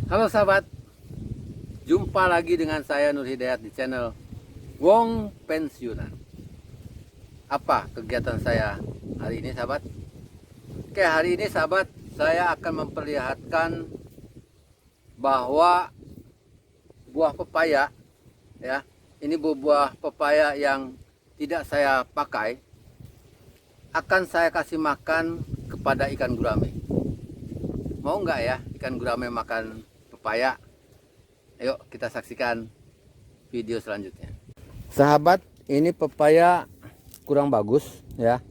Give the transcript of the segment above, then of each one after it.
Halo sahabat, jumpa lagi dengan saya Nur Hidayat di channel Wong Pensiunan. Apa kegiatan saya hari ini sahabat? Oke, hari ini sahabat, saya akan memperlihatkan bahwa buah pepaya ya, ini buah pepaya yang tidak saya pakai akan saya kasih makan kepada ikan gurame. Mau nggak ya ikan gurame makan pepaya? Ayo kita saksikan video selanjutnya. Sahabat, ini pepaya kurang bagus ya.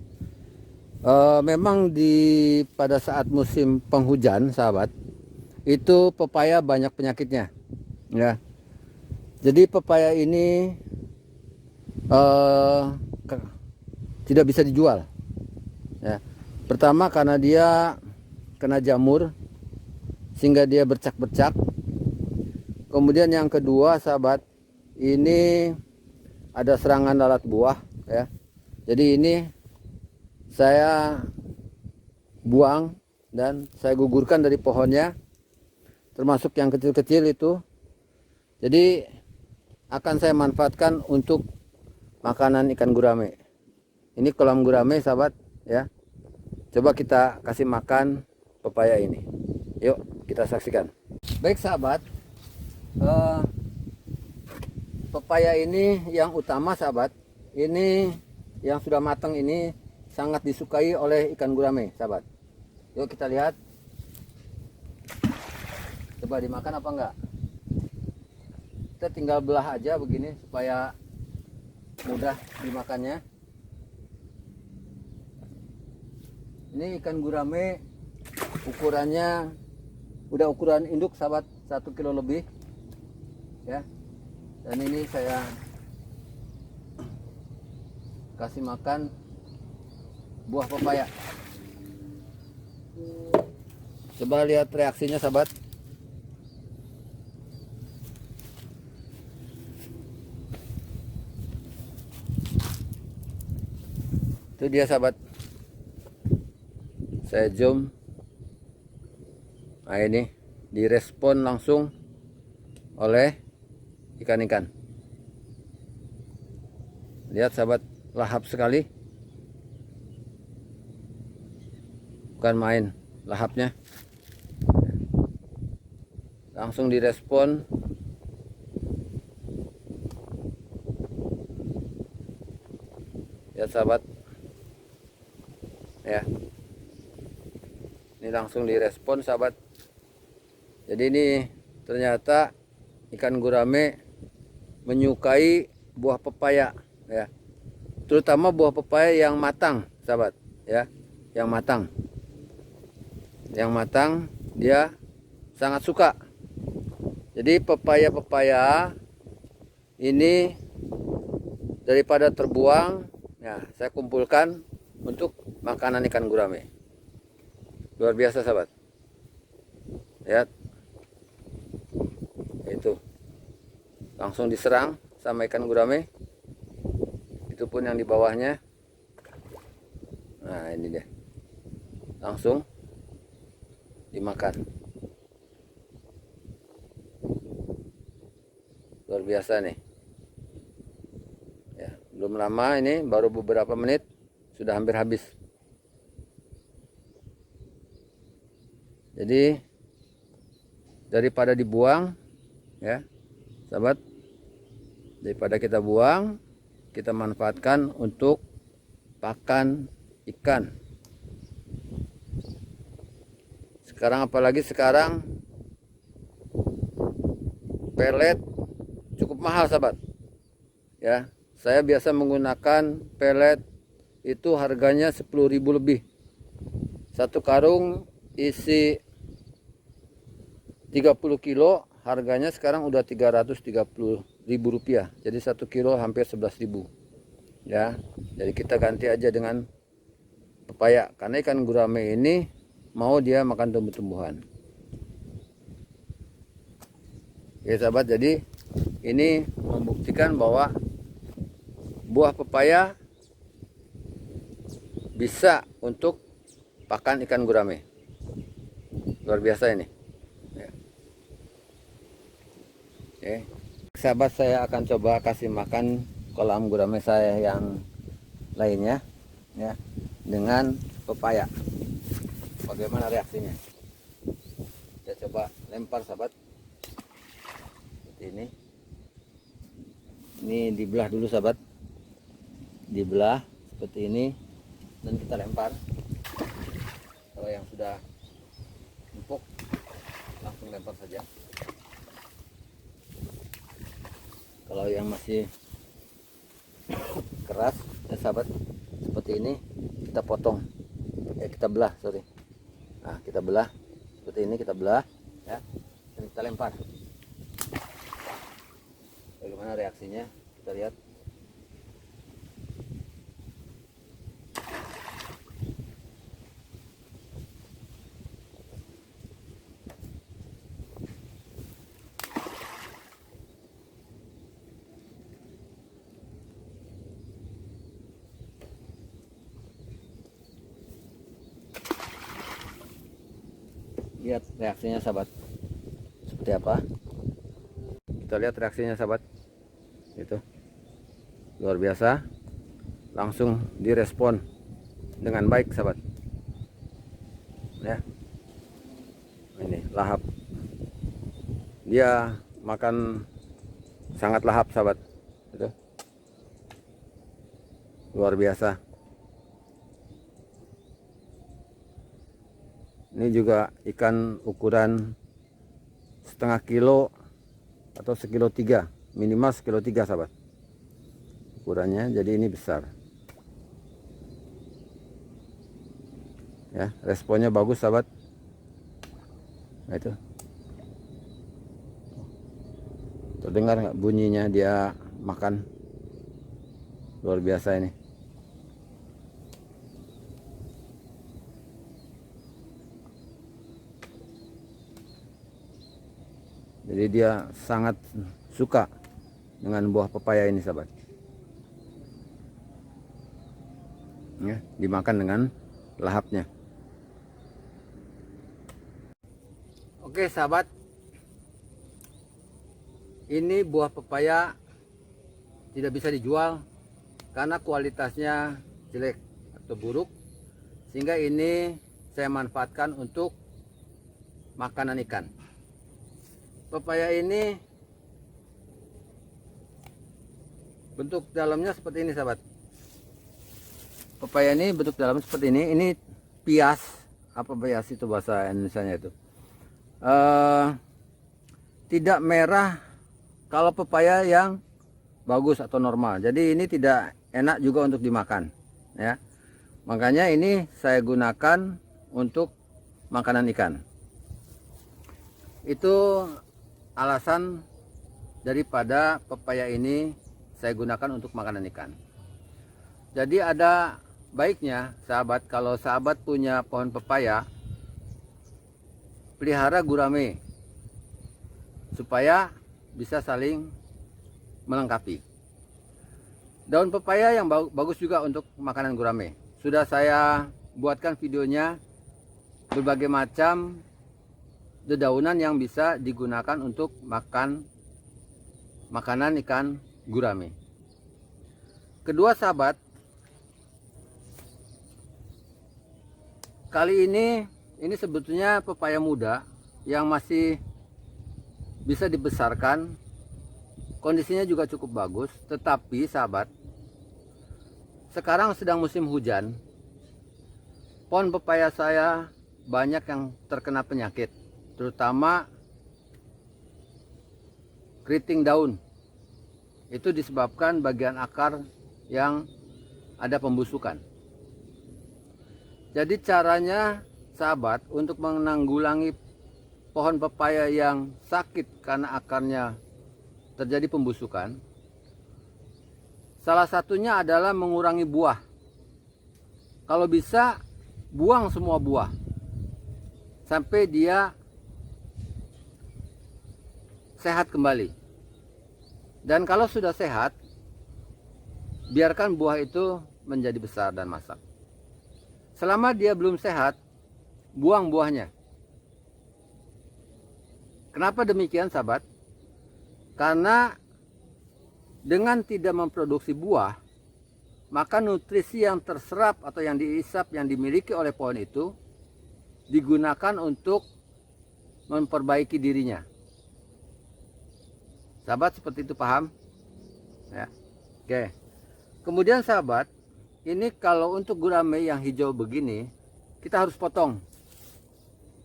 Memang pada saat musim penghujan sahabat, itu pepaya banyak penyakitnya ya. Jadi pepaya ini tidak bisa dijual ya. Pertama karena dia kena jamur sehingga dia bercak-bercak. Kemudian yang kedua sahabat, ini ada serangan lalat buah ya. Jadi ini saya buang dan saya gugurkan dari pohonnya, termasuk yang kecil-kecil itu. Jadi akan saya manfaatkan untuk makanan ikan gurame. Ini kolam gurame sahabat ya. Coba kita kasih makan pepaya ini. Yuk kita saksikan. Baik sahabat, pepaya ini yang utama sahabat, ini yang sudah matang ini sangat disukai oleh ikan gurame sahabat. Yuk kita lihat, coba dimakan apa enggak. Kita tinggal belah aja begini supaya mudah dimakannya. Ini ikan gurame ukurannya udah ukuran induk sahabat, 1 kilo lebih ya. Dan ini saya kasih makan buah pepaya. Coba lihat reaksinya sahabat. Itu dia sahabat, saya zoom. Nah ini direspon langsung oleh ikan-ikan. Lihat sahabat, lahap sekali, bukan main lahapnya, langsung direspon. Lihat sahabat ya, ini langsung direspon sahabat. Jadi ini ternyata ikan gurame menyukai buah pepaya ya, terutama buah pepaya yang matang sahabat ya. Yang matang dia sangat suka. Jadi pepaya ini daripada terbuang ya, saya kumpulkan untuk makanan ikan gurame. Luar biasa sahabat, lihat itu langsung diserang sama ikan gurame. Itu pun yang di bawahnya. Nah ini dia, langsung dimakan. Luar biasa nih ya. Belum lama ini, baru beberapa menit sudah hampir habis. Jadi daripada dibuang ya sahabat, daripada kita buang, kita manfaatkan untuk pakan ikan. Sekarang apalagi sekarang pelet cukup mahal sahabat ya. Saya biasa menggunakan pelet itu harganya 10.000 lebih. Satu karung isi 30 kilo harganya sekarang udah 330.000 rupiah. Jadi 1 kilo hampir 11.000 ya. Jadi kita ganti aja dengan pepaya, karena ikan gurame ini mau dia makan tumbuh-tumbuhan. Ya sahabat, jadi ini membuktikan bahwa buah pepaya bisa untuk pakan ikan gurame. Luar biasa ini ya. Oke, sahabat, saya akan coba kasih makan kolam gurame saya yang lainnya ya dengan pepaya. Bagaimana reaksinya? Saya coba lempar sahabat. Seperti ini. Ini dibelah dulu sahabat. Dibelah seperti ini dan kita lempar. Kalau yang sudah empuk langsung lempar saja. Kalau yang masih keras ya sahabat, seperti ini kita potong, kita belah, sorry. Nah, kita belah seperti ini, kita belah ya, dan kita lempar. Bagaimana reaksinya? Kita lihat. Lihat reaksinya sahabat, seperti apa? Kita lihat reaksinya sahabat, itu luar biasa, langsung direspon dengan baik sahabat ya. Ini lahap, dia makan sangat lahap sahabat, itu luar biasa. Ini juga ikan ukuran setengah kilo atau 1,3 kilo, minimal 1,3 kilo sahabat ukurannya, jadi ini besar ya. Responnya bagus sahabat. Nah, itu terdengar nggak bunyinya dia makan? Luar biasa ini. Jadi dia sangat suka dengan buah pepaya ini sahabat ya, dimakan dengan lahapnya. Oke sahabat, ini buah pepaya tidak bisa dijual karena kualitasnya jelek atau buruk, sehingga ini saya manfaatkan untuk makanan ikan. Pepaya ini bentuk dalamnya seperti ini sahabat. Pepaya ini bentuk dalamnya seperti ini. Ini pias, apa pias itu bahasa Indonesianya itu? Tidak merah kalau pepaya yang bagus atau normal. Jadi ini tidak enak juga untuk dimakan ya. Makanya ini saya gunakan untuk makanan ikan. Itu alasan daripada pepaya ini saya gunakan untuk makanan ikan. Jadi ada baiknya sahabat, kalau sahabat punya pohon pepaya, pelihara gurame supaya bisa saling melengkapi. Daun pepaya yang bagus juga untuk makanan gurame. Sudah saya buatkan videonya, berbagai macam dedaunan yang bisa digunakan untuk makan makanan ikan gurame. Kedua sahabat, kali ini sebetulnya pepaya muda yang masih bisa dibesarkan, kondisinya juga cukup bagus. Tetapi sahabat, sekarang sedang musim hujan, pohon pepaya saya banyak yang terkena penyakit, terutama keriting daun. Itu disebabkan bagian akar yang ada pembusukan. Jadi caranya sahabat untuk menanggulangi pohon pepaya yang sakit karena akarnya terjadi pembusukan, salah satunya adalah mengurangi buah. Kalau bisa buang semua buah sampai dia sehat kembali. Dan kalau sudah sehat, biarkan buah itu menjadi besar dan masak. Selama dia belum sehat, buang buahnya. Kenapa demikian sahabat? Karena dengan tidak memproduksi buah, maka nutrisi yang terserap atau yang diisap yang dimiliki oleh pohon itu digunakan untuk memperbaiki dirinya. Sahabat, seperti itu, paham? Ya. Oke. Kemudian sahabat, ini kalau untuk gurame yang hijau begini, kita harus potong.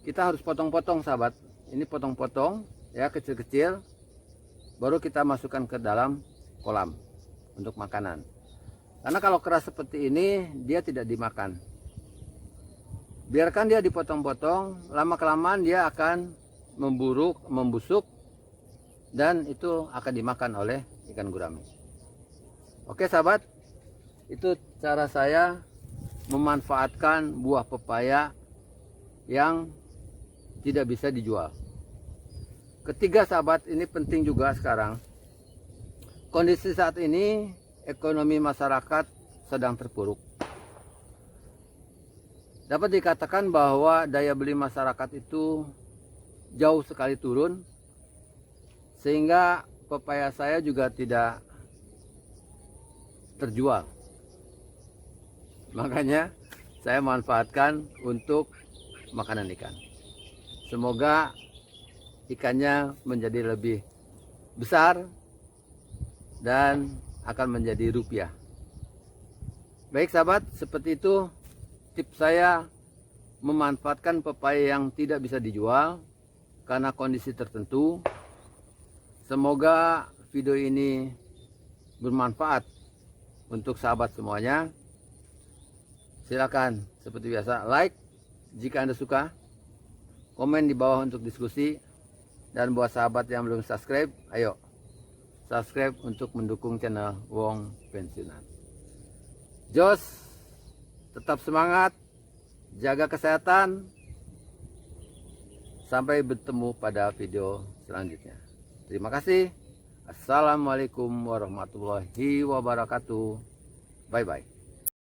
Kita harus potong-potong, sahabat. Ini potong-potong ya, kecil-kecil. Baru kita masukkan ke dalam kolam untuk makanan. Karena kalau keras seperti ini, dia tidak dimakan. Biarkan dia dipotong-potong, lama-kelamaan dia akan membusuk, dan itu akan dimakan oleh ikan gurame. Oke sahabat, itu cara saya memanfaatkan buah pepaya yang tidak bisa dijual. Ketiga sahabat, ini penting juga sekarang. Kondisi saat ini ekonomi masyarakat sedang terpuruk. Dapat dikatakan bahwa daya beli masyarakat itu jauh sekali turun, sehingga pepaya saya juga tidak terjual. Makanya saya manfaatkan untuk makanan ikan. Semoga ikannya menjadi lebih besar dan akan menjadi rupiah. Baik sahabat, seperti itu tips saya memanfaatkan pepaya yang tidak bisa dijual karena kondisi tertentu. Semoga video ini bermanfaat untuk sahabat semuanya. Silakan seperti biasa like jika Anda suka, komen di bawah untuk diskusi, dan buat sahabat yang belum subscribe, ayo subscribe untuk mendukung channel Wong Pensiunan. Jos, tetap semangat, jaga kesehatan. Sampai bertemu pada video selanjutnya. Terima kasih. Assalamualaikum warahmatullahi wabarakatuh. Bye bye.